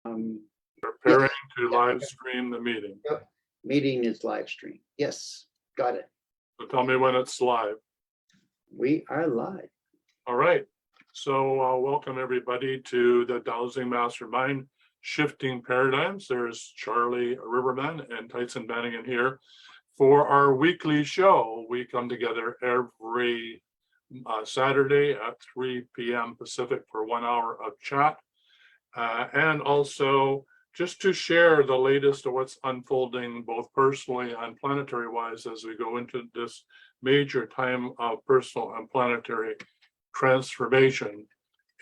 Preparing Yes. to live stream the meeting. Yep. Meeting is live stream. Yes, got it. So tell me when it's live. We are live. All right. So welcome everybody to the Dowsing Mastermind Shifting Paradigms. There's Charlie Riverman and Tyson Bannigan here for our weekly show. We come together every Saturday at 3 p.m. Pacific for 1 hour of chat. And also just to share the latest of what's unfolding both personally and planetary wise as we go into this major time of personal and planetary transformation.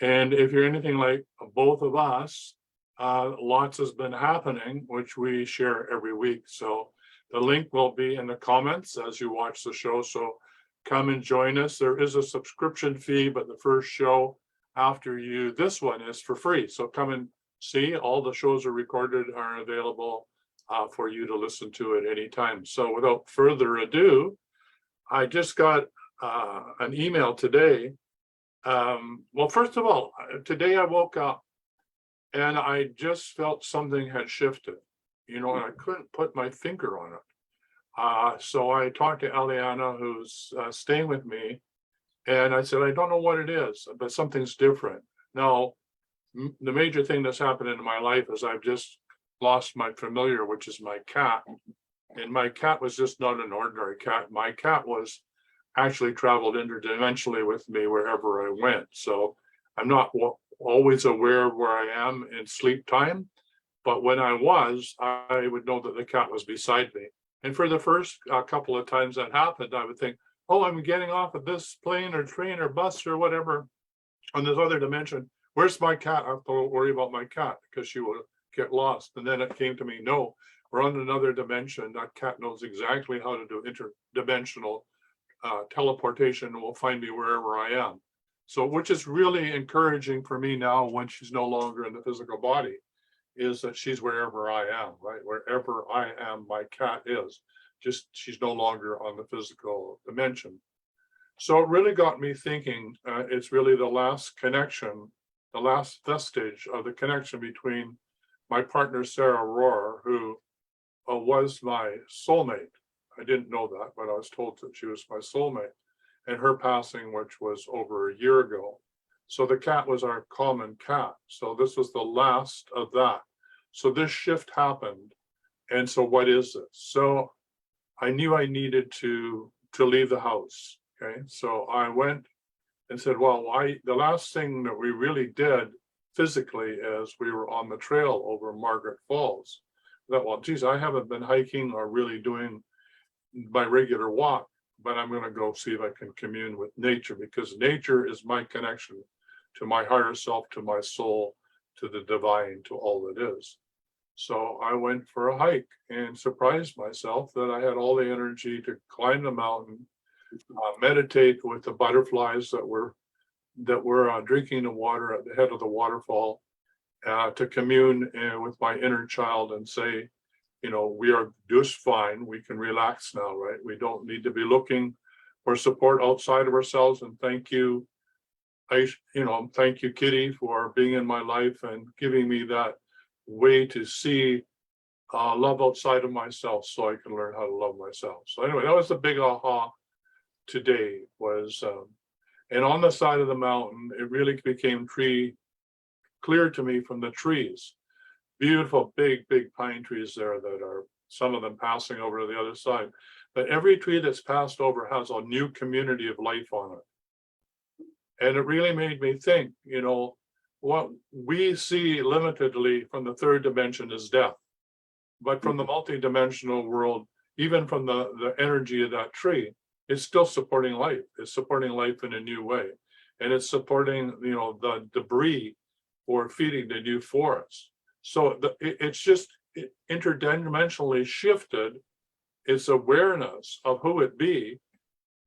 And if you're anything like both of us, lots has been happening, which we share every week. So the link will be in the comments as you watch the show. So come and join us. There is a subscription fee, but the first show after this one is for free. So come and see. All the shows are recorded, are available for you to listen to at any time. So without further ado, I just got an email today. Well, first of all, today I woke up and I just felt something had shifted, and I couldn't put my finger on it. So I talked to Eliana, who's staying with me, and I said, I don't know what it is, but something's different. Now, the major thing that's happened in my life is I've just lost my familiar, which is my cat. And my cat was just not an ordinary cat. My cat was actually traveled interdimensionally with me wherever I went. So I'm not always aware of where I am in sleep time. But when I was, I would know that the cat was beside me. And for the first couple of times that happened, I would think, oh, I'm getting off of this plane or train or bus or whatever on this other dimension. Where's my cat? I have to worry about my cat because she will get lost. And then it came to me, no, we're on another dimension. That cat knows exactly how to do interdimensional teleportation and will find me wherever I am. So, which is really encouraging for me now when she's no longer in the physical body, is that she's wherever I am, right? Wherever I am, my cat is. Just she's no longer on the physical dimension. So it really got me thinking, it's really the last connection, the last vestige of the connection between my partner, Sarah Rohr, who was my soulmate. I didn't know that, but I was told that she was my soulmate, and her passing, which was over a year ago. So the cat was our common cat. So this was the last of that. So this shift happened. And so what is this? So I knew I needed to leave the house. Okay. So I went and said, well, the last thing that we really did physically is we were on the trail over Margaret Falls. I thought, well, geez, I haven't been hiking or really doing my regular walk, but I'm going to go see if I can commune with nature, because nature is my connection to my higher self, to my soul, to the divine, to all that is. So I went for a hike and surprised myself that I had all the energy to climb the mountain, meditate with the butterflies that were drinking the water at the head of the waterfall, to commune with my inner child and say, we are just fine. We can relax now, right? We don't need to be looking for support outside of ourselves. And thank you, thank you, Kitty, for being in my life and giving me that way to see love outside of myself so I can learn how to love myself. So anyway, that was the big aha today was, and on the side of the mountain, it really became clear to me from the trees. Beautiful, big pine trees there that are, some of them passing over to the other side. But every tree that's passed over has a new community of life on it. And it really made me think, what we see limitedly from the third dimension is death. But from the multidimensional world, even from the energy of that tree, it's still supporting life. It's supporting life in a new way. And it's supporting, the debris for feeding the new forest. So it's just interdimensionally shifted its awareness of who it be,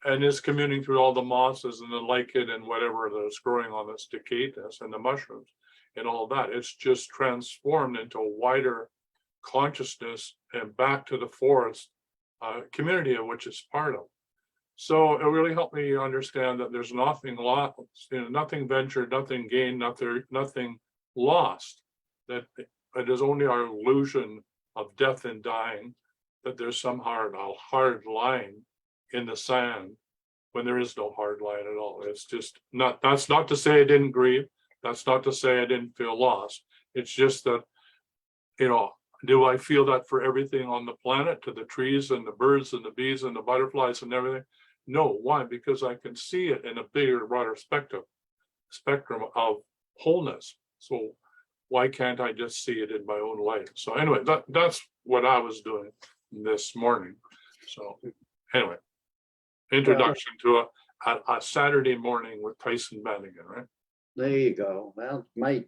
and is communing through all the mosses and the lichen and whatever that's growing on this decayedness and the mushrooms and all that. It's just transformed into a wider consciousness and back to the forest community of which it's part of. So it really helped me understand that there's nothing lost, nothing ventured, nothing gained, nothing lost. That it is only our illusion of death and dying, that there's some hard line in the sand when there is no hard line at all. It's just not, that's not to say I didn't grieve. That's not to say I didn't feel lost. It's just that, you know, do I feel that for everything on the planet, to the trees and the birds and the bees and the butterflies and everything? No. Why? Because I can see it in a bigger, broader spectrum of wholeness. So why can't I just see it in my own life? So anyway, that's what I was doing this morning. So anyway, introduction to a Saturday morning with Tyson Bannigan, right? There you go. Well, my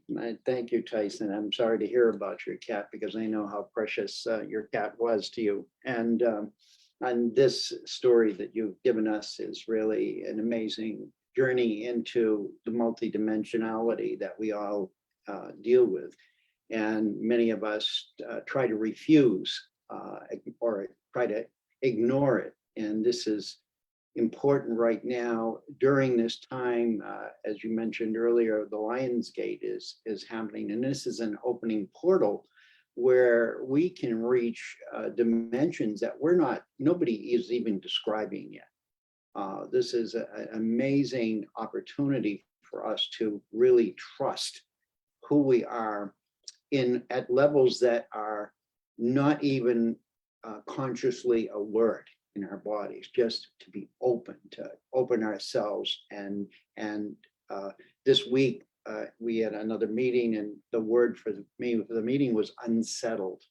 thank you, Tyson. I'm sorry to hear about your cat because I know how precious your cat was to you. And this story that you've given us is really an amazing journey into the multidimensionality that we all deal with. And many of us try to refuse or try to ignore it. And this is important right now during this time. As you mentioned earlier, the Lion's Gate is happening, and this is an opening portal where we can reach dimensions that nobody is even describing yet. This is an amazing opportunity for us to really trust who we are at levels that are not even consciously alert in our bodies, just to be open ourselves. And this week we had another meeting, and the word for the meeting was unsettled.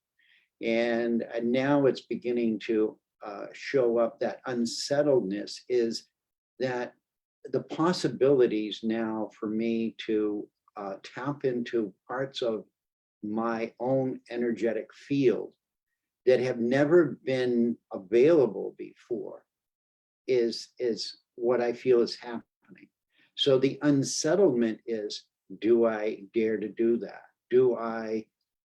And now it's beginning to show up. That unsettledness is that the possibilities now for me to tap into parts of my own energetic field that have never been available before is what I feel is happening. So the unsettlement is, do I dare to do that? Do I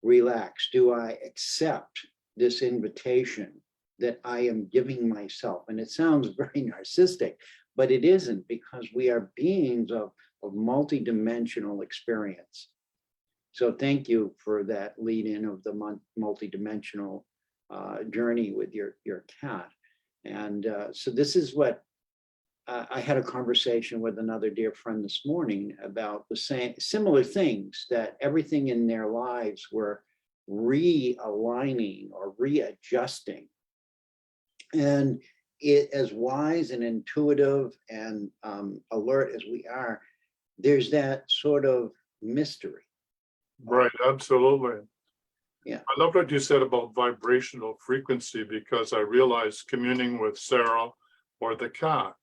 relax? Do I accept this invitation that I am giving myself? And it sounds very narcissistic, but it isn't, because we are beings of multidimensional experience. So thank you for that lead in of the multidimensional journey with your cat. And so this is what I had a conversation with another dear friend this morning about the similar things, that everything in their lives were realigning or readjusting. And it, as wise and intuitive and alert as we are, there's that sort of mystery. Right, absolutely. Yeah. I love what you said about vibrational frequency, because I realized communing with Sarah or the cat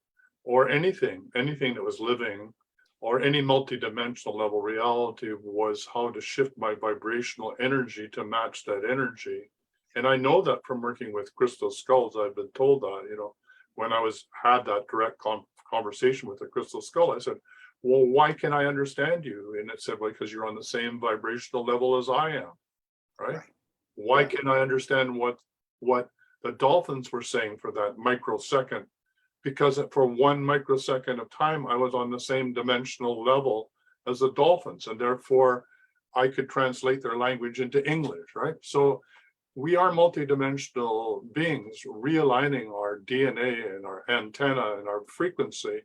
or anything that was living, or any multidimensional level reality, was how to shift my vibrational energy to match that energy. And I know that from working with crystal skulls. I've been told that, you know, when I had that direct conversation with the crystal skull, I said, well, why can I understand you? And it said, well, because you're on the same vibrational level as I am, right? Why can I understand what the dolphins were saying for that microsecond? Because for 1 microsecond of time, I was on the same dimensional level as the dolphins, and therefore I could translate their language into English, right? So we are multidimensional beings, realigning our DNA and our antenna and our frequency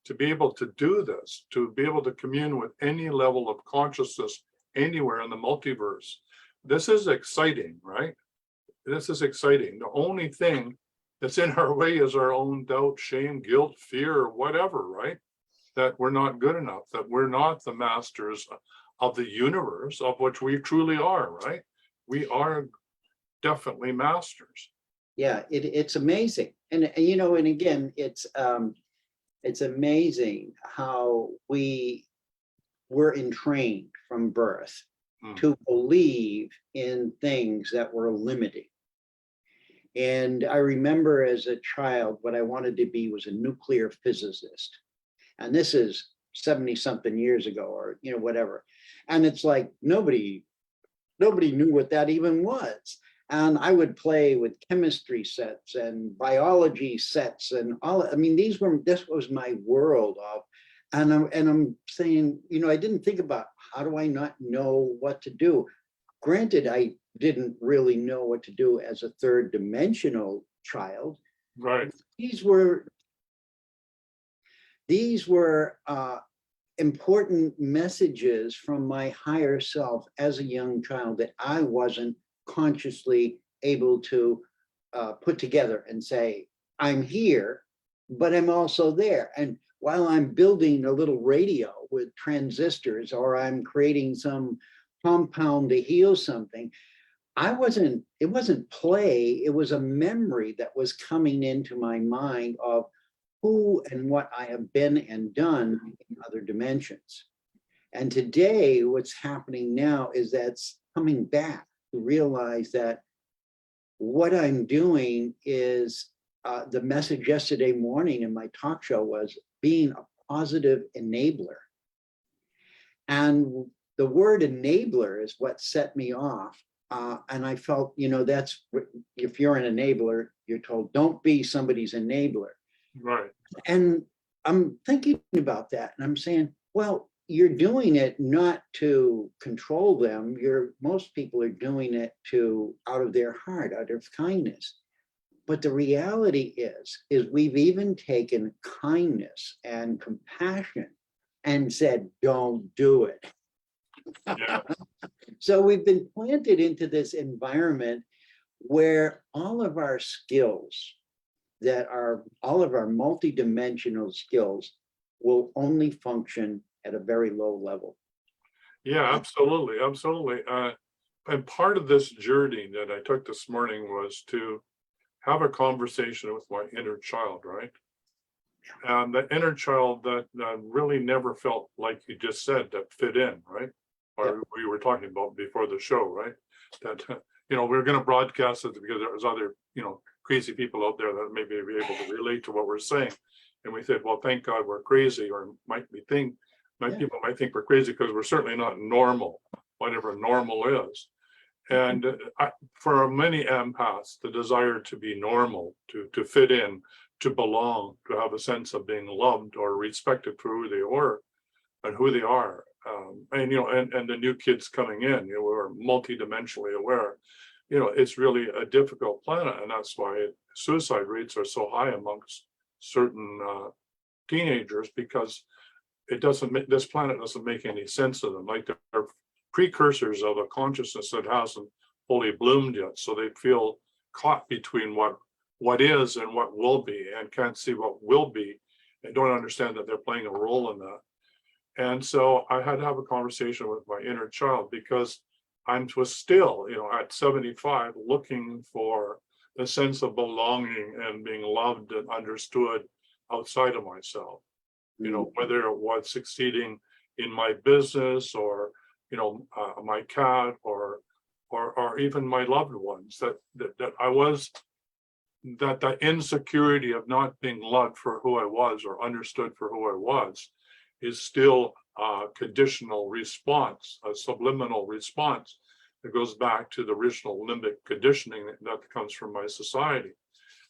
to be able to do this, to be able to commune with any level of consciousness anywhere in the multiverse. This is exciting, right? This is exciting. The only thing that's in our way is our own doubt, shame, guilt, fear, whatever, right? That we're not good enough, that we're not the masters of the universe, of which we truly are, right? We are definitely masters. Yeah, it's amazing. And you know, and again, it's amazing how we were entrained from birth to believe in things that were limiting. And I remember as a child, what I wanted to be was a nuclear physicist. And this is 70 something years ago, or, you know, whatever. And it's like, nobody knew what that even was. And I would play with chemistry sets and biology sets and all. I mean, this was my world of, and I'm saying, you know, I didn't think about, how do I not know what to do? granted, I didn't really know what to do as a third dimensional child. Right. These were important messages from my higher self as a young child that I wasn't consciously able to put together and say, I'm here, but I'm also there. And while I'm building a little radio with transistors, or I'm creating some compound to heal something, it wasn't play, it was a memory that was coming into my mind of who and what I have been and done in other dimensions. And today, what's happening now is that's coming back to realize that what I'm doing is the message yesterday morning in my talk show was being a positive enabler. And the word enabler is what set me off. And I felt, that's if you're an enabler, you're told, don't be somebody's enabler. Right. And I'm thinking about that and I'm saying, well, you're doing it not to control them. Most people are doing it out of their heart, out of kindness. But the reality is we've even taken kindness and compassion and said, don't do it. Yeah. So we've been planted into this environment where all of our skills all of our multidimensional skills will only function at a very low level. Yeah, absolutely. Absolutely. And part of this journey that I took this morning was to have a conversation with my inner child, right? And the inner child that really never felt, like you just said, that fit in, right? Or we were talking about before the show, right? That, we're going to broadcast it because there's other, crazy people out there that may be able to relate to what we're saying. And we said, well, thank God we're crazy, or people might think we're crazy because we're certainly not normal, whatever normal is. And for many empaths, the desire to be normal, to fit in, to belong, to have a sense of being loved or respected for who they are and who they are. And the new kids coming in, we're multidimensionally aware. It's really a difficult planet, and that's why suicide rates are so high amongst certain teenagers, because this planet doesn't make any sense to them. Like they're precursors of a consciousness that hasn't fully bloomed yet, so they feel caught between what is and what will be, and can't see what will be, and don't understand that they're playing a role in that. And so I had to have a conversation with my inner child, because I was still, at 75, looking for a sense of belonging and being loved and understood outside of myself. Whether it was succeeding in my business, or my cat, or even my loved ones, that the insecurity of not being loved for who I was or understood for who I was is still a conditional response, a subliminal response that goes back to the original limbic conditioning that comes from my society.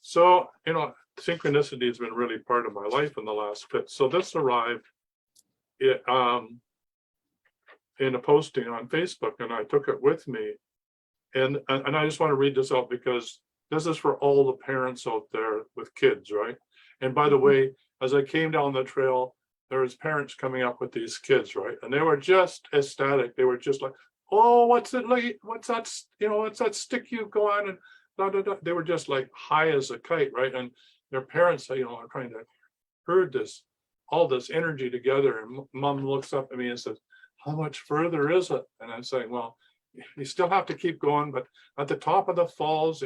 So, synchronicity has been really part of my life in the last bit. So this arrived in a posting on Facebook, and I took it with me. And I just want to read this out, because this is for all the parents out there with kids, right? And by the way, as I came down the trail, there was parents coming up with these kids, right? And they were just ecstatic. They were just like, oh, what's it like? What's that stick you go on? And da, da, da. They were just like high as a kite, right? And their parents, are trying to herd all this energy together. And mom looks up at me and says, how much further is it? And I'm saying, well, you still have to keep going, but at the top of the falls,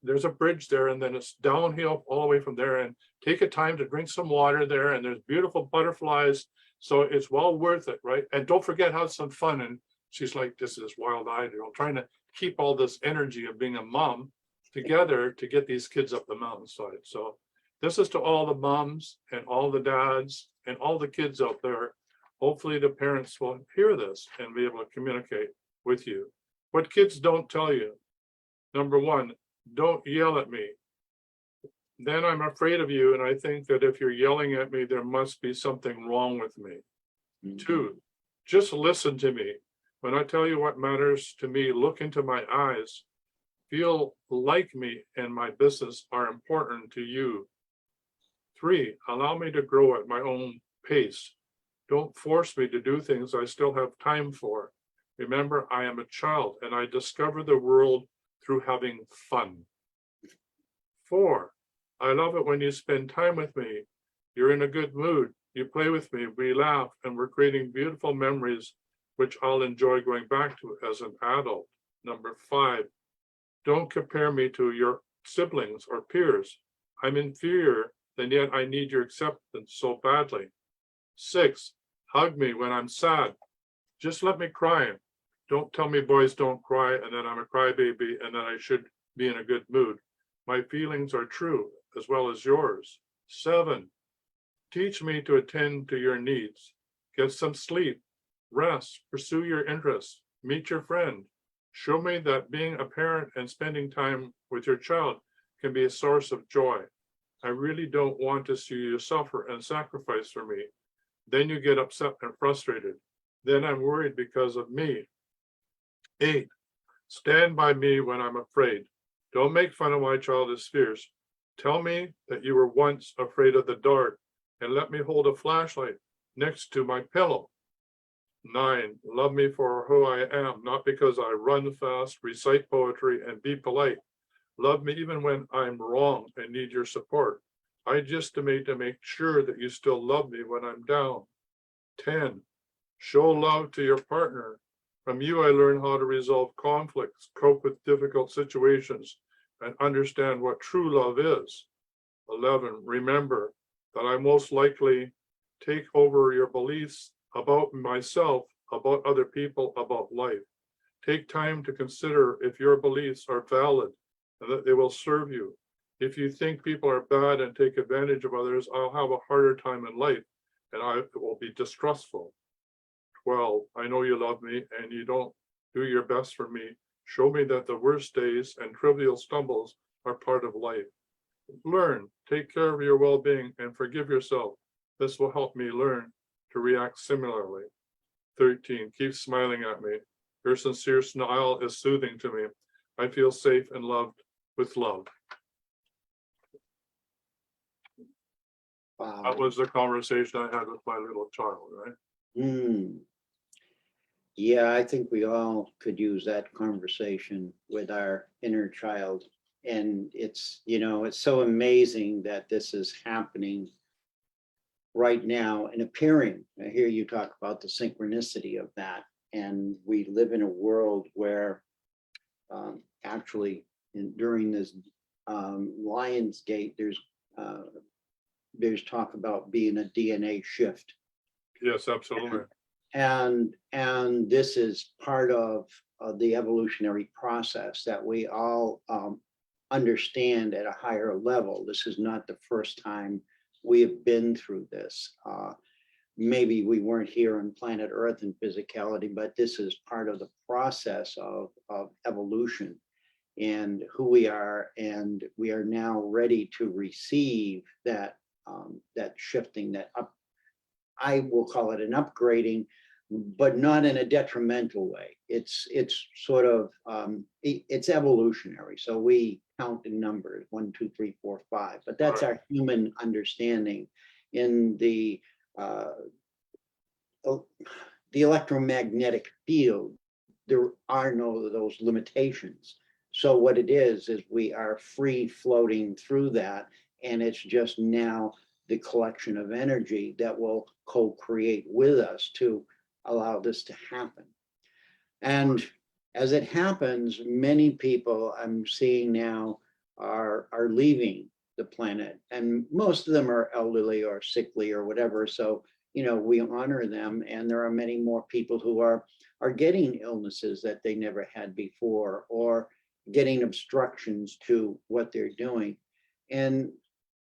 there's a bridge there, and then it's downhill all the way from there, and take a time to drink some water there, and there's beautiful butterflies, so it's well worth it, right? And don't forget, have some fun. And she's like, this is wild-eyed, trying to keep all this energy of being a mom together to get these kids up the mountainside. So this is to all the moms and all the dads and all the kids out there. Hopefully the parents will hear this and be able to communicate with you. What kids don't tell you: number one, don't yell at me. Then I'm afraid of you, and I think that if you're yelling at me, there must be something wrong with me. 2, just listen to me. When I tell you what matters to me, look into my eyes, feel like me and my business are important to you. 3, allow me to grow at my own pace. Don't force me to do things I still have time for. Remember, I am a child and I discover the world through having fun. 4, I love it when you spend time with me. You're in a good mood. You play with me, we laugh, and we're creating beautiful memories, which I'll enjoy going back to as an adult. Number 5, don't compare me to your siblings or peers. I'm inferior, and yet I need your acceptance so badly. 6, hug me when I'm sad. Just let me cry. Don't tell me boys don't cry and then I'm a crybaby and that I should be in a good mood. My feelings are true as well as yours. 7, teach me to attend to your needs. Get some sleep, rest, pursue your interests, meet your friend. Show me that being a parent and spending time with your child can be a source of joy. I really don't want to see you suffer and sacrifice for me. Then you get upset and frustrated. Then I'm worried because of me. 8, stand by me when I'm afraid. Don't make fun of my childish fears. Tell me that you were once afraid of the dark and let me hold a flashlight next to my pillow. 9, love me for who I am, not because I run fast, recite poetry, and be polite. Love me even when I'm wrong and need your support. I just made to make sure that you still love me when I'm down. 10, show love to your partner. From you, I learn how to resolve conflicts, cope with difficult situations, and understand what true love is. 11, remember that I most likely take over your beliefs about myself, about other people, about life. Take time to consider if your beliefs are valid and that they will serve you. If you think people are bad and take advantage of others, I'll have a harder time in life and I will be distrustful. 12, I know you love me and you don't do your best for me. Show me that the worst days and trivial stumbles are part of life. Learn, take care of your well-being and forgive yourself. This will help me learn to react similarly. 13, keep smiling at me. Your sincere smile is soothing to me. I feel safe and loved with love. Wow. That was the conversation I had with my little child, right? Yeah, I think we all could use that conversation with our inner child. And it's, it's so amazing that this is happening right now and appearing. I hear you talk about the synchronicity of that. And we live in a world where actually during this Lionsgate, there's talk about being a DNA shift. Yes, absolutely. And this is part of the evolutionary process that we all understand at a higher level. This is not the first time we have been through this. Maybe we weren't here on planet Earth in physicality, but this is part of the process of evolution and who we are. And we are now ready to receive that shifting, that up. I will call it an upgrading, but not in a detrimental way. It's sort of it's evolutionary. So we count in numbers 1, 2, 3, 4, 5. But that's our human understanding. In the electromagnetic field, there are no those limitations. So what it is we are free floating through that, and it's just now the collection of energy that will co-create with us to allow this to happen. And as it happens, many people I'm seeing now are leaving the planet, and most of them are elderly or sickly or whatever. So, we honor them, and there are many more people who are getting illnesses that they never had before, or getting obstructions to what they're doing. And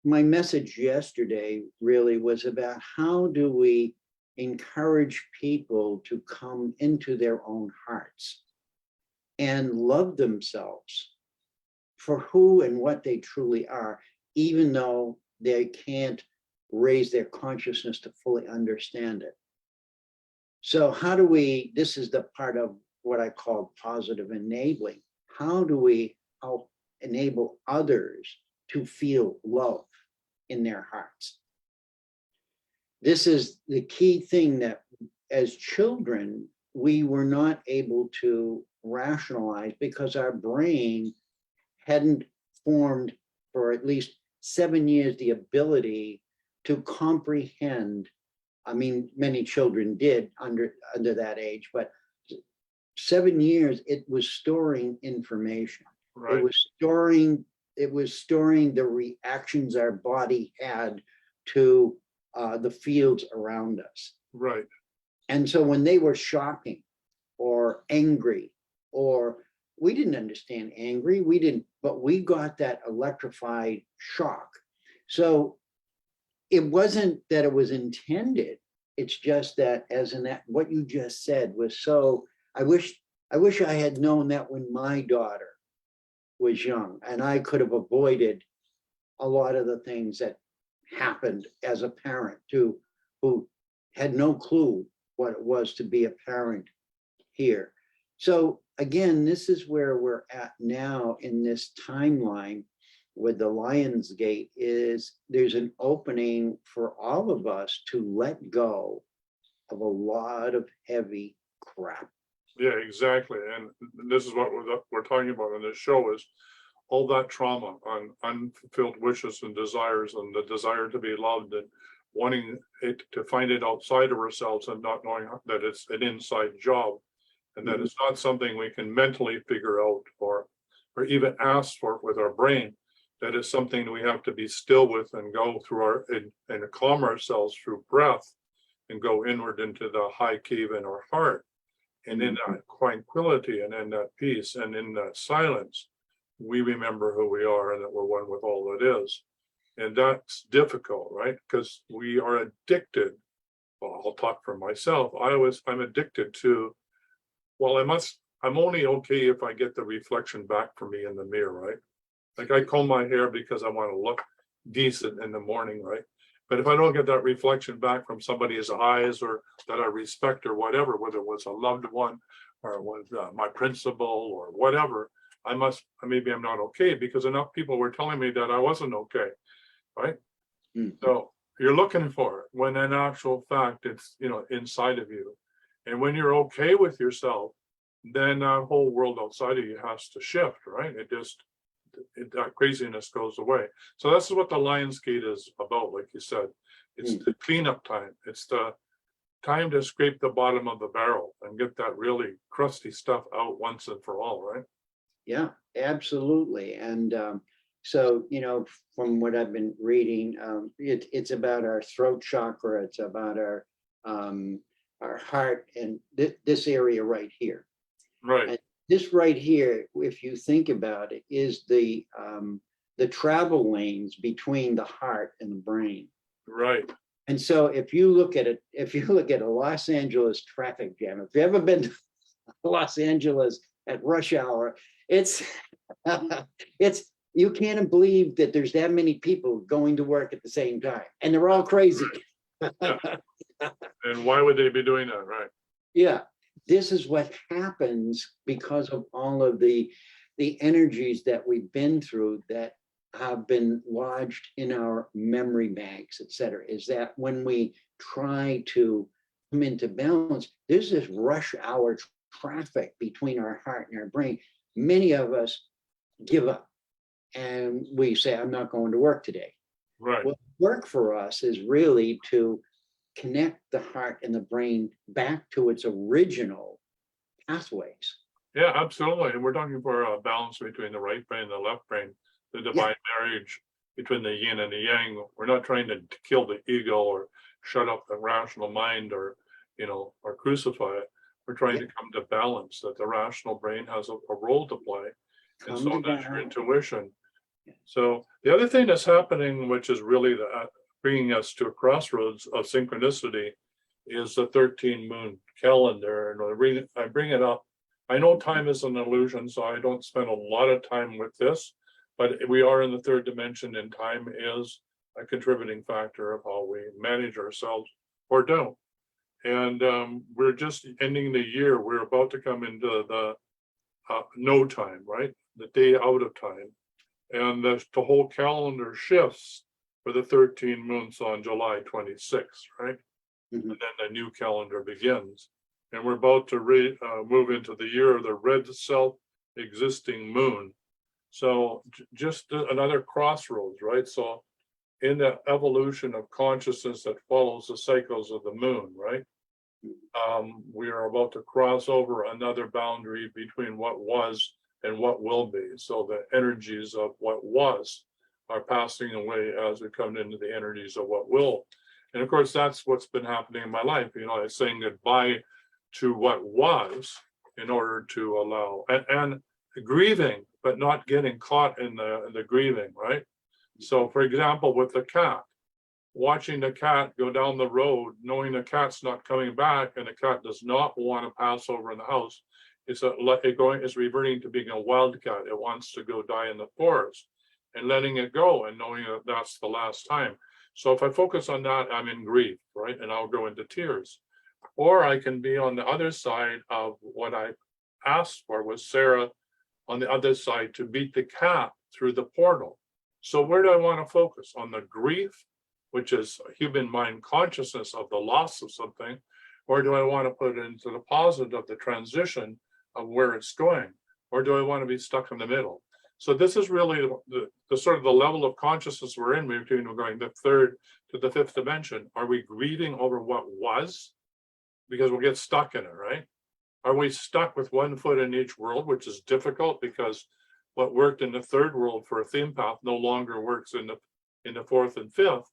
my message yesterday really was about how do we encourage people to come into their own hearts and love themselves for who and what they truly are, even though they can't raise their consciousness to fully understand it. So how do we, this is the part of what I call positive enabling. How do we help enable others to feel love in their hearts? This is the key thing that as children, we were not able to rationalize because our brain hadn't formed for at least 7 years the ability to comprehend. I mean, many children did under that age, but 7 years it was storing information. Right. It was storing the reactions our body had to the fields around us. Right. And so when they were shocking or angry, or we didn't understand angry, we didn't, but we got that electrified shock. So it wasn't that it was intended. It's just that, as in that, what you just said was so, I wish I had known that when my daughter was young, and I could have avoided a lot of the things that happened as a parent who had no clue what it was to be a parent here. So again, this is where we're at now in this timeline with the Lionsgate. Is there's an opening for all of us to let go of a lot of heavy crap. Yeah, exactly. And this is what we're talking about in this show, is all that trauma on unfulfilled wishes and desires, and the desire to be loved, and wanting it to find it outside of ourselves, and not knowing that it's an inside job, and that it's not something we can mentally figure out or even ask for with our brain. That is something we have to be still with and go through and calm ourselves through breath, and go inward into the high cave in our heart. And in that tranquility and in that peace and in that silence, we remember who we are and that we're one with all that is. And that's difficult, right? Because we are addicted. Well, I'll talk for myself. I'm addicted to, well, I'm only okay if I get the reflection back from me in the mirror, right? Like I comb my hair because I want to look decent in the morning, right? But if I don't get that reflection back from somebody's eyes, or that I respect, or whatever, whether it was a loved one or it was my principal or whatever, maybe I'm not okay, because enough people were telling me that I wasn't okay, right? So you're looking for it when in actual fact it's, inside of you. And when you're okay with yourself, then that whole world outside of you has to shift, right? That craziness goes away. So this is what the Lionsgate is about, like you said. It's the cleanup time. It's the time to scrape the bottom of the barrel and get that really crusty stuff out once and for all, right? Yeah, absolutely. And so, from what I've been reading, it's about our throat chakra. It's about our heart, and this area right here. Right. And this right here, if you think about it, is the travel lanes between the heart and the brain. Right. And so if you look at a Los Angeles traffic jam, if you've ever been to Los Angeles at rush hour, it's you can't believe that there's that many people going to work at the same time, and they're all crazy. Yeah. And why would they be doing that, right? Yeah. This is what happens because of all of the energies that we've been through that have been lodged in our memory banks, et cetera, is that when we try to come into balance, there's this rush hour traffic between our heart and our brain. Many of us give up and we say, I'm not going to work today. Right. Well, work for us is really to connect the heart and the brain back to its original pathways. Yeah, absolutely. And we're talking for a balance between the right brain and the left brain, the divine marriage between the yin and the yang. We're not trying to kill the ego or shut up the rational mind, or or crucify it. We're trying to come to balance, that the rational brain has a role to play, and so does your intuition. So the other thing that's happening, which is really bringing us to a crossroads of synchronicity, is the 13 moon calendar. And I bring it up. I know time is an illusion, so I don't spend a lot of time with this, but we are in the third dimension, and time is a contributing factor of how we manage ourselves or don't. And we're just ending the year. We're about to come into the no time, right? The day out of time. And the whole calendar shifts for the 13 months on July 26th, right? Mhm. And then the new calendar begins. And we're about to move into the year of the red self-existing moon. So just another crossroads, right? So in the evolution of consciousness that follows the cycles of the moon, right? We are about to cross over another boundary between what was and what will be. So the energies of what was are passing away as we come into the energies of what will. And of course, that's what's been happening in my life. You know, I'm saying goodbye to what was in order to allow and grieving, but not getting caught in the grieving, right? So for example, with the cat, watching the cat go down the road, knowing the cat's not coming back, and the cat does not want to pass over in the house, it's reverting to being a wild cat. It wants to go die in the forest, and letting it go and knowing that that's the last time. So if I focus on that, I'm in grief, right? And I'll go into tears. Or I can be on the other side of what I asked for with Sarah on the other side to beat the cat through the portal. So where do I want to focus? On the grief, which is human mind consciousness of the loss of something, or do I want to put it into the positive of the transition of where it's going, or do I want to be stuck in the middle? So this is really the sort of the level of consciousness we're in between we're going the third to the fifth dimension. Are we grieving over what was? Because we'll get stuck in it, right? Are we stuck with one foot in each world, which is difficult because what worked in the third world for a theme path no longer works in the fourth and fifth,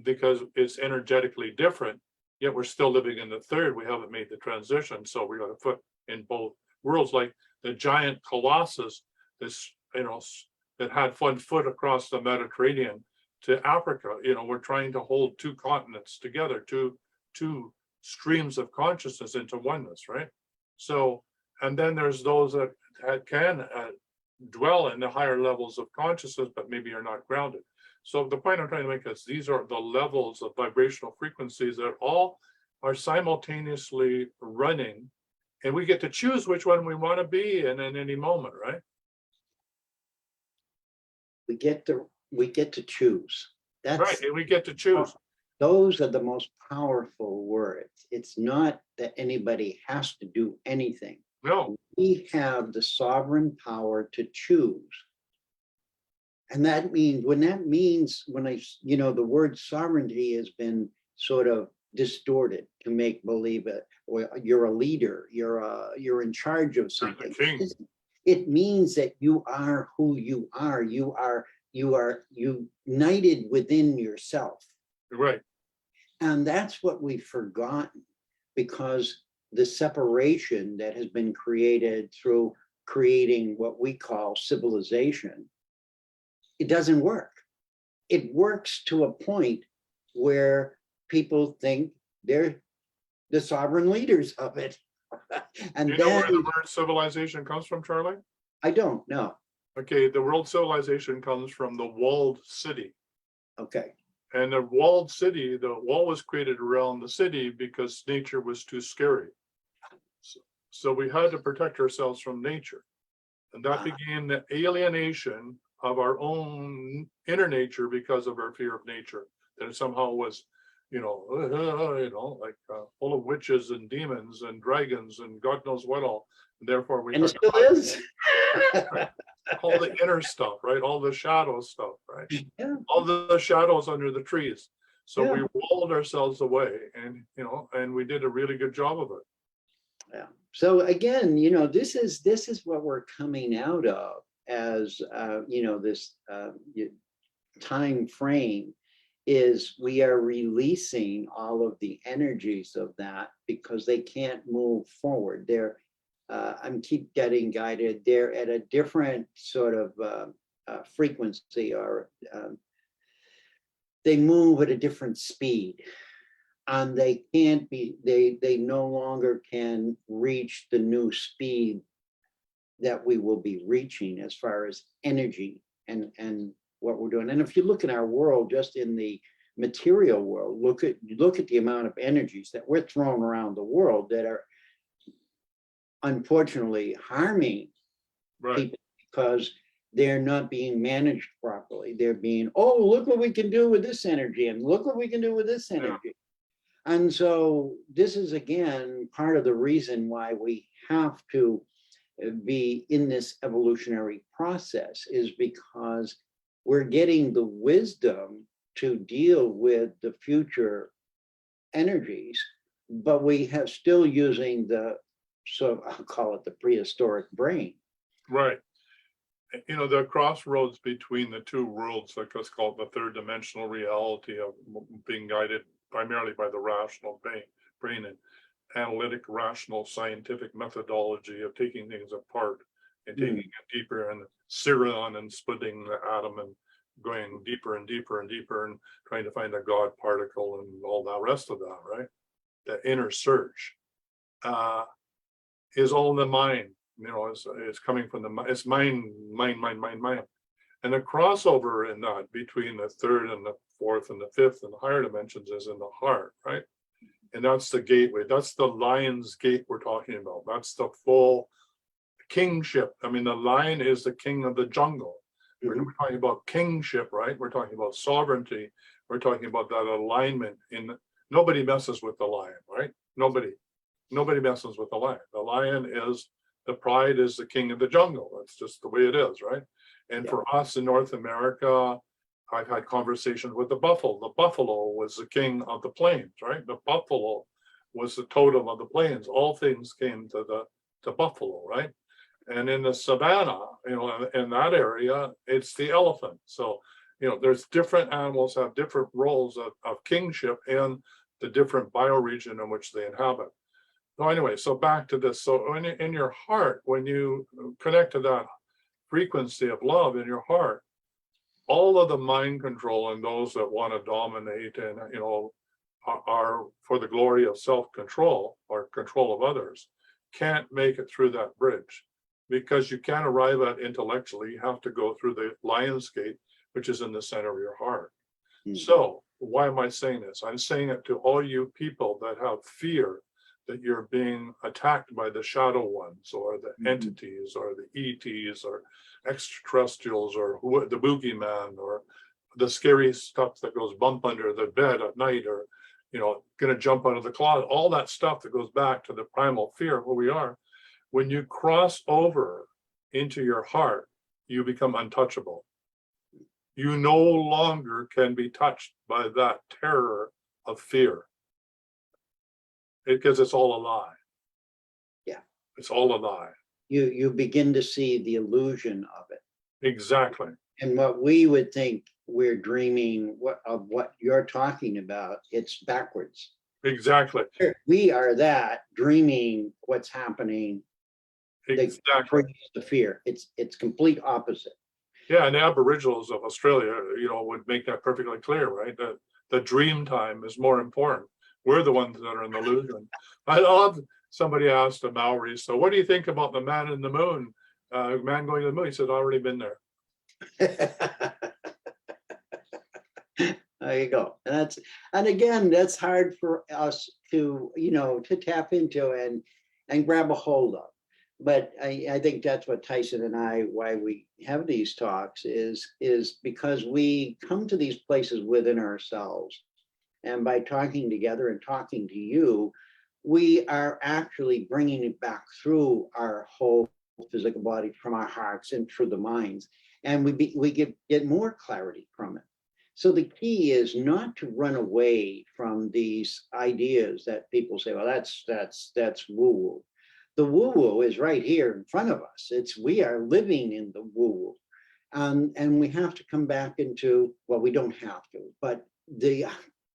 because it's energetically different, yet we're still living in the third. We haven't made the transition. So we got a foot in both worlds, like the giant colossus, this, you know, that had one foot across the Mediterranean to Africa. You know, we're trying to hold two continents together, two streams of consciousness into oneness, right? So, and then there's those that can dwell in the higher levels of consciousness, but maybe are not grounded. So the point I'm trying to make is these are the levels of vibrational frequencies that all are simultaneously running, and we get to choose which one we want to be in any moment, right? We get to choose. That's Right, and we get to choose. Those are the most powerful words. It's not that anybody has to do anything. No, We have the sovereign power to choose. And that means when the word sovereignty has been sort of distorted to make believe it, or you're a leader, you're in charge of something. It means that you are who you are. You are united within yourself. right. And that's what we've forgotten, because the separation that has been created through creating what we call civilization, it doesn't work. It works to a point where people think they're the sovereign leaders of it. And Do you know where the word civilization comes from, Charlie? I don't know. Okay, the word civilization comes from the walled city. Okay. And the walled city, the wall was created around the city because nature was too scary. So we had to protect ourselves from nature. And that began the alienation of our own inner nature because of our fear of nature. That it somehow was, like full of witches and demons and dragons and God knows what all. And therefore we And it still is. all the inner stuff, right? All the shadow stuff, right? Yeah. All the shadows under the trees. So Yeah. we walled ourselves away, and we did a really good job of it. Yeah. So again, this is what we're coming out of as this time frame is we are releasing all of the energies of that because they can't move forward. I'm keep getting guided. They're at a different sort of frequency, or they move at a different speed, and they can't be. They no longer can reach the new speed that we will be reaching as far as energy and what we're doing. And if you look at our world, just in the material world, look at the amount of energies that we're throwing around the world that are unfortunately harming Right. people because they're not being managed properly. They're being, oh, look what we can do with this energy, and look what we can do with this energy. And so this is, again, part of the reason why we have to be in this evolutionary process, is because we're getting the wisdom to deal with the future energies, but we have still using the, so I'll call it the prehistoric brain. Right. You know, the crossroads between the two worlds, like let's call it the third dimensional reality of being guided primarily by the rational brain and analytic, rational, scientific methodology of taking things apart and taking it deeper, and Sirion and splitting the atom and going deeper and deeper and deeper and trying to find a God particle and all the rest of that, right? The inner search is all in the mind. You know, it's coming from the mind. It's mind. And the crossover in that between the third and the fourth and the fifth and the higher dimensions is in the heart, right? And that's the gateway. That's the lion's gate we're talking about. That's the full kingship. I mean, the lion is the king of the jungle. We're talking about kingship, right? We're talking about sovereignty. We're talking about that alignment. Nobody messes with the lion, right? Nobody messes with the lion. The lion is, the pride is the king of the jungle. That's just the way it is, right? And for us in North America, I've had conversations with the buffalo. The buffalo was the king of the plains, right? The buffalo was the totem of the plains. All things came to buffalo, right? And in the savannah, you know, in that area, it's the elephant. So, you know, there's different animals have different roles of kingship and the different bioregion in which they inhabit. So anyway, so back to this. So in your heart, when you connect to that frequency of love in your heart, all of the mind control and those that want to dominate and, you know, are for the glory of self-control or control of others, can't make it through that bridge, because you can't arrive at intellectually. You have to go through the lion's gate, which is in the center of your heart. So why am I saying this? I'm saying it to all you people that have fear that you're being attacked by the shadow ones or the entities or the ETs or extraterrestrials or the boogeyman or the scary stuff that goes bump under the bed at night, or, you know, gonna jump out of the closet, all that stuff that goes back to the primal fear of who we are. When you cross over into your heart, you become untouchable. You no longer can be touched by that terror of fear, because it's all a lie. Yeah. It's all a lie. You begin to see the illusion of it. Exactly. And what we would think we're dreaming of what you're talking about, it's backwards. Exactly. We are that dreaming what's happening. Exactly. The fear. It's complete opposite. Yeah, and the Aboriginals of Australia, you know, would make that perfectly clear, right? That the dream time is more important. We're the ones that are in the illusion. I love, somebody asked the Maoris, so what do you think about the man in the moon? Man going to the moon? He said, already been there. There you go. And again, that's hard for us to, you know, to tap into and grab a hold of. But I think that's what Tyson and I, why we have these talks is because we come to these places within ourselves. And by talking together and talking to you, we are actually bringing it back through our whole physical body, from our hearts and through the minds. And we get more clarity from it. So the key is not to run away from these ideas that people say, well, that's woo-woo. The woo-woo is right here in front of us. We are living in the woo-woo. And we have to come back into, well, we don't have to, but the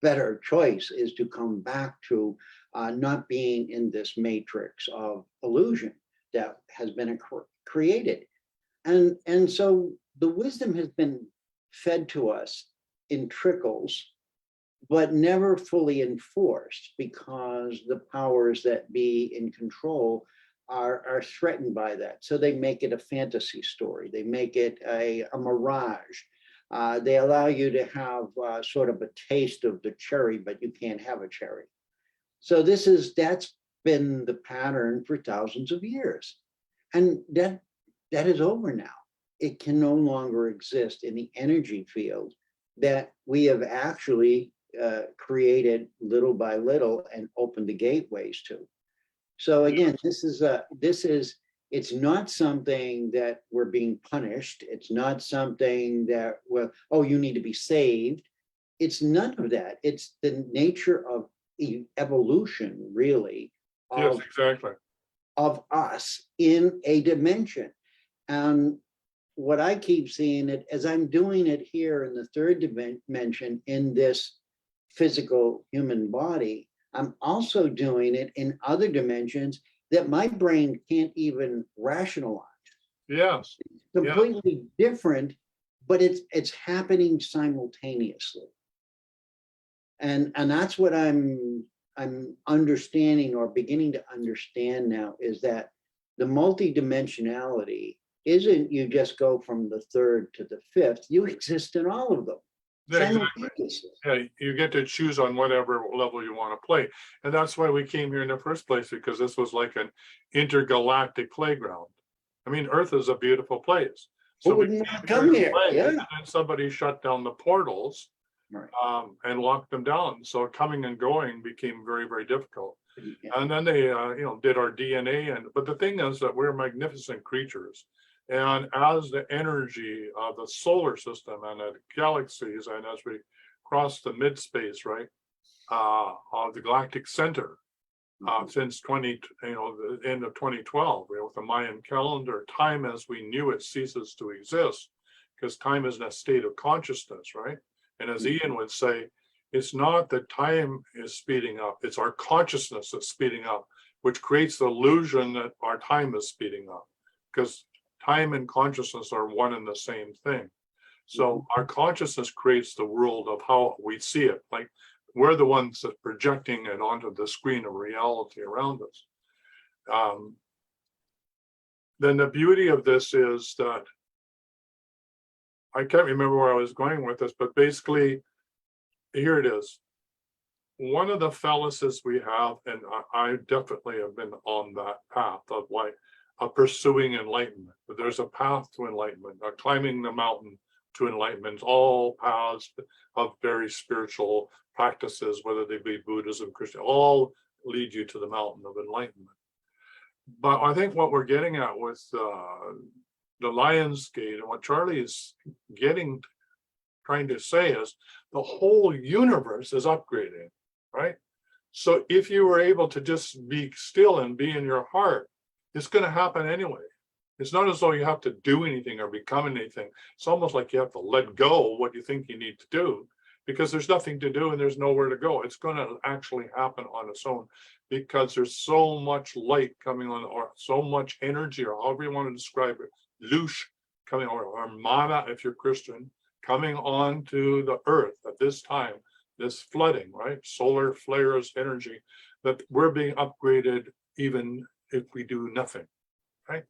better choice is to come back to not being in this matrix of illusion that has been created. And so the wisdom has been fed to us in trickles, but never fully enforced, because the powers that be in control are threatened by that. So they make it a fantasy story. They make it a mirage. They allow you to have sort of a taste of the cherry, but you can't have a cherry. So that's been the pattern for thousands of years. And that is over now. It can no longer exist in the energy field that we have actually created little by little and opened the gateways to. So again, it's not something that we're being punished. It's not something that, well, oh, you need to be saved. It's none of that. It's the nature of evolution, really, Yes, exactly. of us in a dimension. And what I keep seeing it as I'm doing it here in the third dimension in this physical human body, I'm also doing it in other dimensions that my brain can't even rationalize. Yes. Completely different, but it's happening simultaneously. And that's what I'm understanding or beginning to understand now, is that the multidimensionality isn't you just go from the third to the fifth, you exist in all of them. Yeah, exactly. Yeah, you get to choose on whatever level you want to play. And that's why we came here in the first place, because this was like an intergalactic playground. I mean, Earth is a beautiful place. Who wouldn't want to come here? Yeah. And then somebody shut down the portals, Right. And locked them down. So coming and going became very, very difficult. Yeah. And then they, did our DNA. But the thing is that we're magnificent creatures. And as the energy of the solar system and the galaxies, and as we cross the mid-space, right, of the galactic center, since the end of 2012, with the Mayan calendar, time as we knew it ceases to exist, because time is in a state of consciousness, right? And as Ian would say, it's not that time is speeding up, it's our consciousness that's speeding up, which creates the illusion that our time is speeding up, because time and consciousness are one and the same thing. So our consciousness creates the world of how we see it. Like we're the ones that projecting it onto the screen of reality around us. Then the beauty of this is that, I can't remember where I was going with this, but basically, here it is. One of the fallacies we have, and I definitely have been on that path of pursuing enlightenment. But there's a path to enlightenment, climbing the mountain to enlightenment. All paths of very spiritual practices, whether they be Buddhism, Christian, all lead you to the mountain of enlightenment. But I think what we're getting at with the Lion's Gate and what Charlie is trying to say is the whole universe is upgrading, right? So if you were able to just be still and be in your heart, it's going to happen anyway. It's not as though you have to do anything or become anything. It's almost like you have to let go of what you think you need to do, because there's nothing to do and there's nowhere to go. It's going to actually happen on its own, because there's so much light coming on, or so much energy, or however you want to describe it, loosh coming, or mana if you're Christian, coming on to the earth at this time, this flooding, right? Solar flares energy, that we're being upgraded even if we do nothing, right?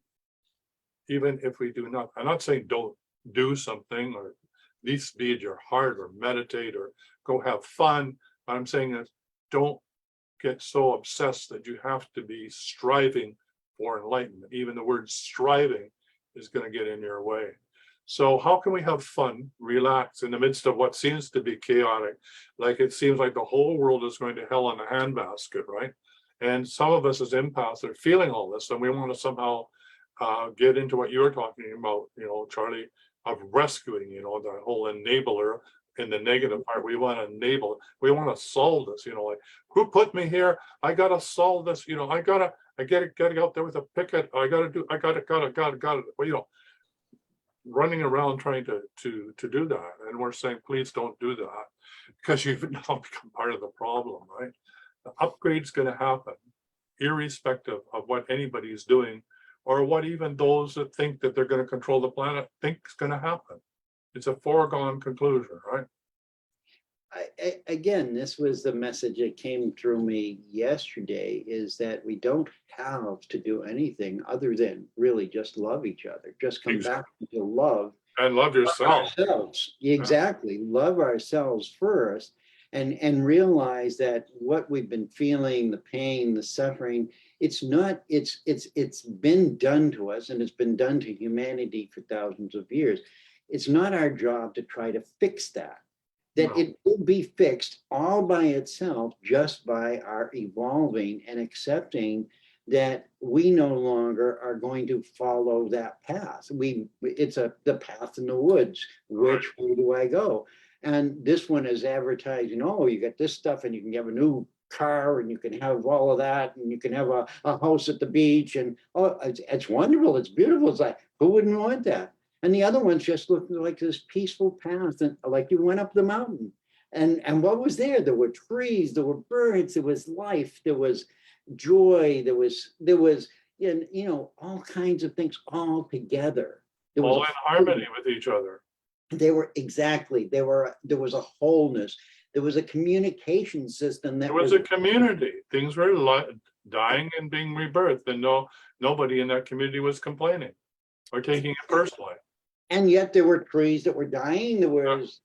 Even if we do nothing. I'm not saying don't do something, or at least be at your heart, or meditate, or go have fun. What I'm saying is don't get so obsessed that you have to be striving for enlightenment. Even the word striving is going to get in your way. So how can we have fun, relax in the midst of what seems to be chaotic? Like it seems like the whole world is going to hell in a handbasket, right? And some of us as empaths are feeling all this, and we want to somehow get into what you're talking about, Charlie, of rescuing, the whole enabler in the negative part. We want to enable, we want to solve this, like, who put me here? I got to solve this, I gotta get out there with a picket. I got it. Well, running around trying to do that. And we're saying, please don't do that, because you've now become part of the problem, right? The upgrade's going to happen, irrespective of what anybody's doing, or what even those that think that they're going to control the planet think is going to happen. It's a foregone conclusion, right? Again, this was the message that came through me yesterday, is that we don't have to do anything other than really just love each other. Just come back to love And love yourself. Ourselves, exactly. Love ourselves first, and realize that what we've been feeling, the pain, the suffering, it's not, it's been done to us, and it's been done to humanity for thousands of years. It's not our job to try to fix that. That No. it will be fixed all by itself just by our evolving and accepting that we no longer are going to follow that path. It's the path in the woods. Which way do I go? And this one is advertising, oh, you got this stuff and you can have a new car and you can have all of that and you can have a house at the beach and oh, it's wonderful, it's beautiful. It's like, who wouldn't want that? And the other ones just looked like this peaceful path, and like you went up the mountain. And what was there? There were trees, there were birds, there was life, there was joy, there was all kinds of things all together. There was All in harmony with each other. there was a wholeness. There was a communication system that There was a community. Things were dying and being rebirthed, and nobody in that community was complaining or taking it personally. and yet there were trees that were dying. There was,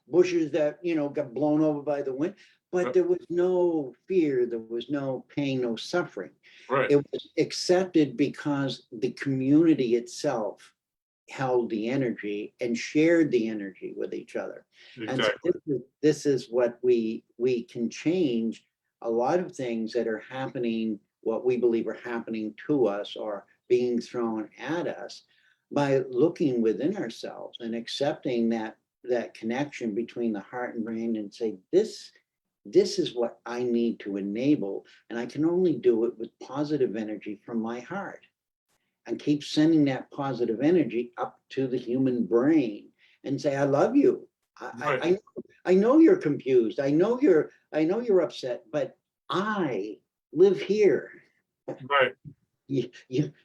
bushes that, got blown over by the wind, but there was no fear. There was no pain, no suffering. Right. It was accepted because the community itself held the energy and shared the energy with each other. Exactly. And so this is what we can change a lot of things that are happening, what we believe are happening to us or being thrown at us, by looking within ourselves and accepting that connection between the heart and brain, and say, this is what I need to enable, and I can only do it with positive energy from my heart, and keep sending that positive energy up to the human brain and say, I love you. Right. I know you're confused. I know you're upset, but I live here. Right.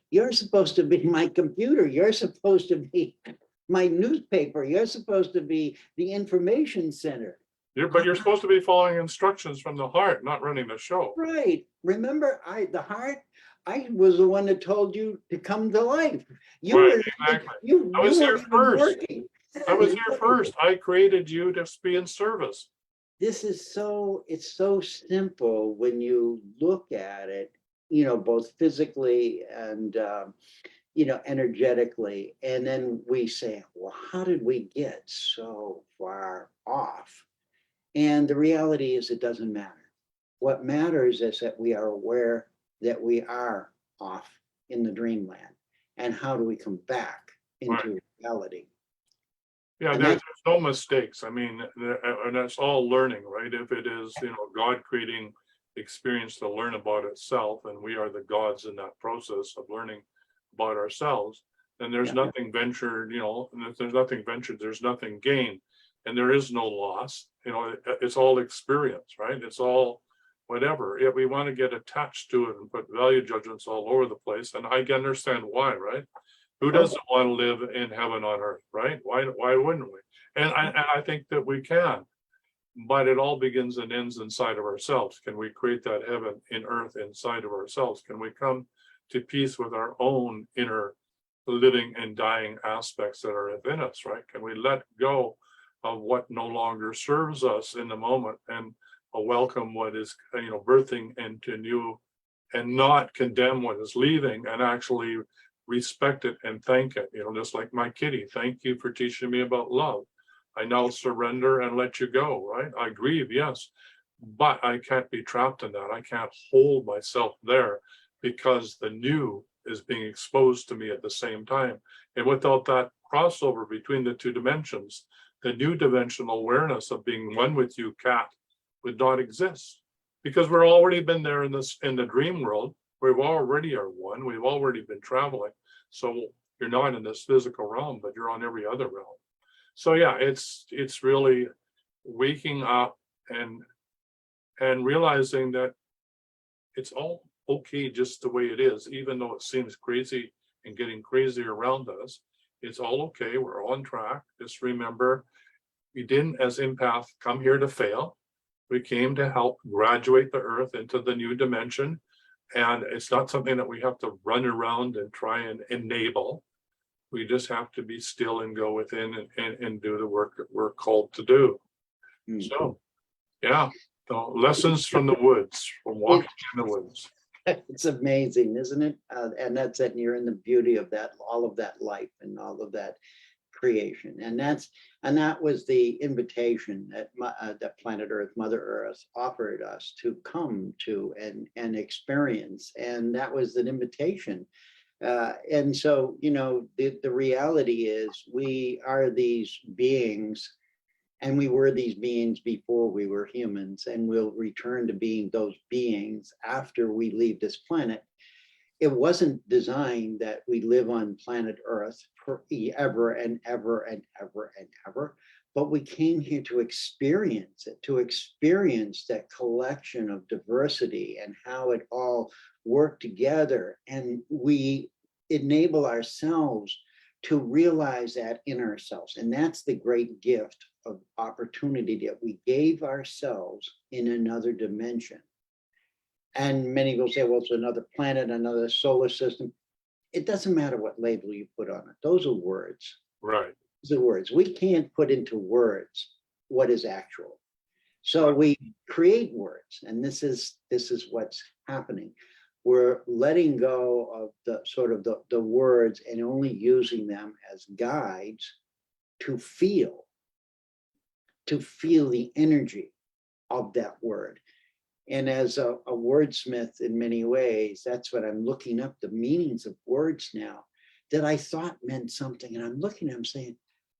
You're supposed to be my computer. You're supposed to be my newspaper. You're supposed to be the information center. But you're supposed to be following instructions from the heart, not running the show. Right. Remember, the heart, I was the one that told you to come to life. Right, exactly. I was here first. I was here first. I created you to be in service. This is it's so simple when you look at it, both physically and, energetically. And then we say, well, how did we get so far off? And the reality is, it doesn't matter. What matters is that we are aware that we are off in the dreamland. And how do we come back into reality? Yeah, there's no mistakes. I mean, and that's all learning, right? If it is, God creating experience to learn about itself, and we are the gods in that process of learning about ourselves, then there's nothing ventured, and if there's nothing ventured, there's nothing gained, and there is no loss. It's all experience, right? It's all whatever. If we want to get attached to it and put value judgments all over the place, and I can understand why, right? Who doesn't want to live in heaven on earth, right? Why wouldn't we? And I think that we can, but it all begins and ends inside of ourselves. Can we create that heaven in earth inside of ourselves? Can we come to peace with our own inner living and dying aspects that are within us, right? Can we let go of what no longer serves us in the moment and welcome what is, birthing into new, and not condemn what is leaving, and actually respect it and thank it, just like my kitty. Thank you for teaching me about love. I now surrender and let you go, right? I grieve, yes, but I can't be trapped in that. I can't hold myself there, because the new is being exposed to me at the same time. And without that crossover between the two dimensions, the new dimensional awareness of being one with you, Kat, would not exist, because we're already been there in the dream world. We already are one. We've already been traveling. So you're not in this physical realm, but you're on every other realm. So yeah, it's really waking up and realizing that it's all okay just the way it is, even though it seems crazy and getting crazy around us. It's all okay. We're on track. Just remember, we didn't, as empath, come here to fail. We came to help graduate the earth into the new dimension. And it's not something that we have to run around and try and enable. We just have to be still and go within and do the work that we're called to do. Mm. So, yeah, the lessons from the woods, from walking in the woods. It's amazing, isn't it? And that's it. And you're in the beauty of that, all of that life and all of that creation. And that was the invitation that that planet Earth, Mother Earth, offered us to come to and experience. And that was an invitation. And so, you know, the reality is we are these beings, and we were these beings before we were humans, and we'll return to being those beings after we leave this planet. It wasn't designed that we live on planet Earth forever and ever and ever and ever, but we came here to experience it, to experience that collection of diversity and how it all worked together. And we enable ourselves to realize that in ourselves. And that's the great gift of opportunity that we gave ourselves in another dimension. And many will say, well, it's another planet, another solar system. It doesn't matter what label you put on it. Those are words. Right. Those are words. We can't put into words what is actual. So we create words, and this is what's happening. We're letting go of the sort of the words and only using them as guides to feel the energy of that word. And as a wordsmith in many ways, that's what I'm looking up, the meanings of words now that I thought meant something. And I'm looking at them saying,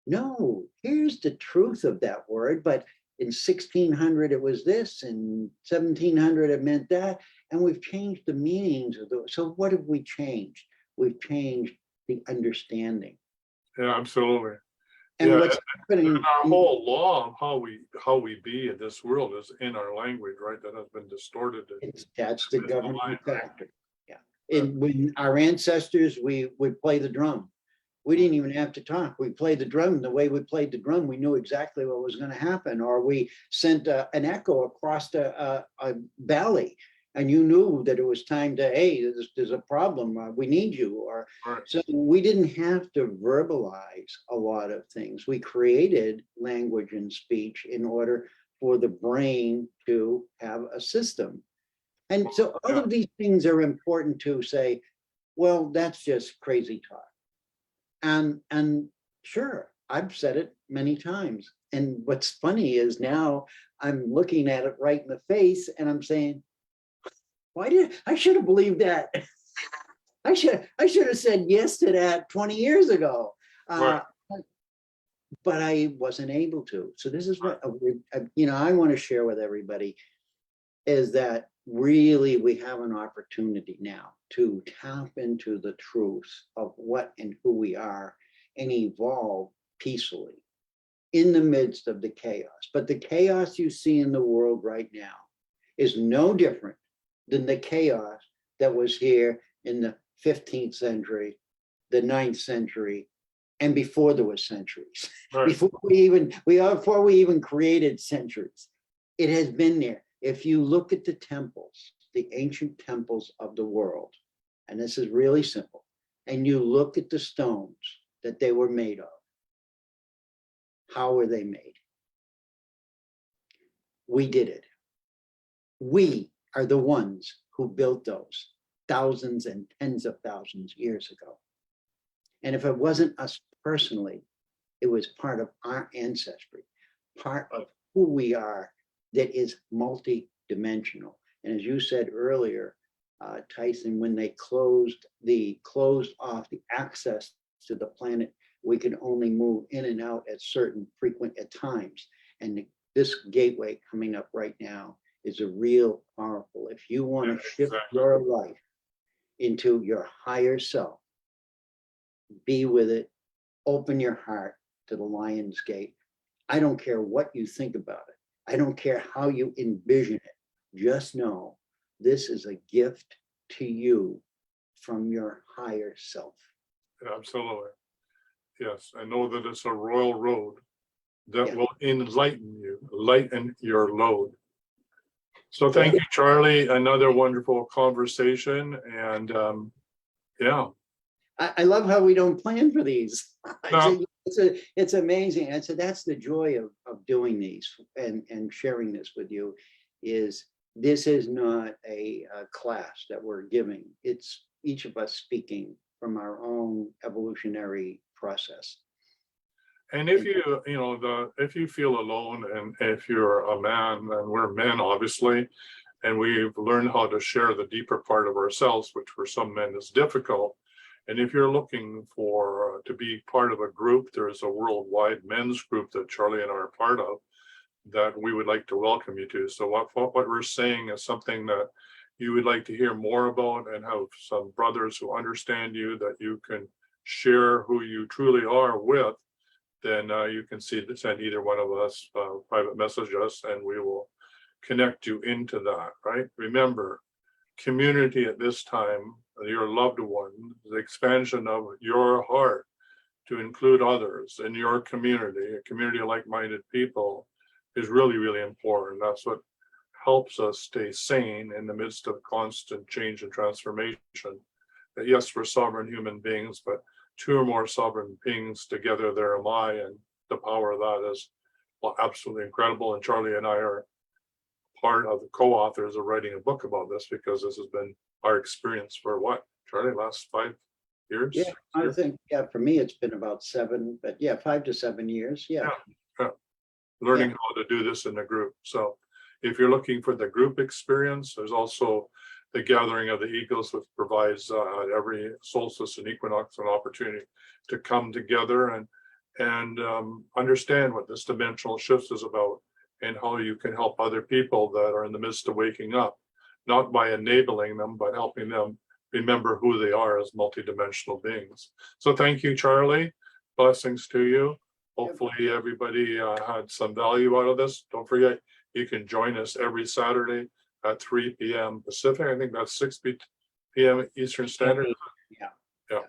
no, here's the truth of that word. But in 1600, it was this, in 1700, it meant that. And we've changed the meanings of those. So what have we changed? We've changed the understanding. Yeah, absolutely. And yeah, what's happening? And our whole law of how we be in this world is in our language, right? That has been distorted. That's the It's the governing line, right? factor. Yeah. And when our ancestors, we would play the drum. We didn't even have to talk. We played the drum. The way we played the drum, we knew exactly what was going to happen. Or we sent an echo across a valley, and you knew that it was time to, hey, there's a problem. We need you. Or Right. so we didn't have to verbalize a lot of things. We created language and speech in order for the brain to have a system. And so all of these things are important to say, well, that's just crazy talk. And sure, I've said it many times. And what's funny is now I'm looking at it right in the face and I'm saying, I should have believed that. I should have said yes to that 20 years ago. Right. But I wasn't able to. So this is what, I want to share with everybody is that really we have an opportunity now to tap into the truth of what and who we are and evolve peacefully in the midst of the chaos. But the chaos you see in the world right now is no different than the chaos that was here in the 15th century, the 9th century, and before there was centuries. Right. Before we even created centuries, it has been there. If you look at the temples, the ancient temples of the world, and this is really simple, and you look at the stones that they were made of, how were they made? We did it. We are the ones who built those thousands and tens of thousands years ago. And if it wasn't us personally, it was part of our ancestry, part of who we are that is multi-dimensional. And as you said earlier, Tyson, when they closed off the access to the planet, we can only move in and out at certain frequent at times. And this gateway coming up right now is a real powerful. If you want to shift your life into your higher self, be with it, open your heart to the lion's gate. I don't care what you think about it. I don't care how you envision it. Just know this is a gift to you from your higher self. Absolutely. Yes, I know that it's a royal road that will enlighten you, lighten your load. So thank you, Charlie. Another wonderful conversation. And I love how we don't plan for these. No. It's amazing. I said, that's the joy of doing these and sharing this with you is this is not a class that we're giving. It's each of us speaking from our own evolutionary process. And if if you feel alone and if you're a man, and we're men, obviously, and we've learned how to share the deeper part of ourselves, which for some men is difficult. And if you're looking for to be part of a group, there's a worldwide men's group that Charlie and I are part of that we would like to welcome you to. So what we're saying is something that you would like to hear more about and have some brothers who understand you, that you can share who you truly are with, then you can send either one of us private message us and we will connect you into that, right? Remember, community at this time, your loved one, the expansion of your heart to include others in your community, a community of like-minded people, is really, really important. That's what helps us stay sane in the midst of constant change and transformation. That yes, we're sovereign human beings, but two or more sovereign beings together, there am I, and the power of that is, well, absolutely incredible. And Charlie and I are part of the co-authors of writing a book about this, because this has been our experience for what, Charlie, last 5 years? Yeah, I think, yeah, for me, it's been about 7, but yeah, 5 to 7 years. Yeah. Learning how to do this in a group. So if you're looking for the group experience, there's also the gathering of the eagles, which provides every solstice and equinox an opportunity to come together and understand what this dimensional shift is about and how you can help other people that are in the midst of waking up, not by enabling them, but helping them remember who they are as multidimensional beings. So thank you, Charlie. Blessings to you. Hopefully everybody had some value out of this. Don't forget, you can join us every Saturday at 3 p.m. Pacific. I think that's 6 p.m. Eastern Standard. Yeah.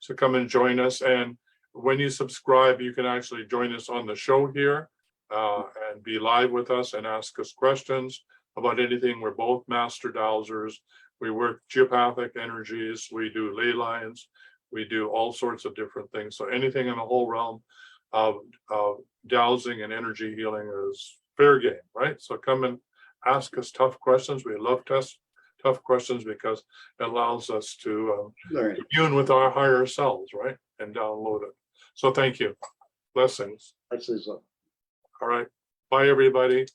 So come and join us. And when you subscribe, you can actually join us on the show here and be live with us and ask us questions about anything. We're both master dowsers. We work geopathic energies. We do ley lines. We do all sorts of different things. So anything in the whole realm of dowsing and energy healing is fair game, right? So come and ask us tough questions. We love tough questions because it allows us to commune with our higher selves, right? And download it. So thank you. Blessings. Blessings. All right. Bye, everybody.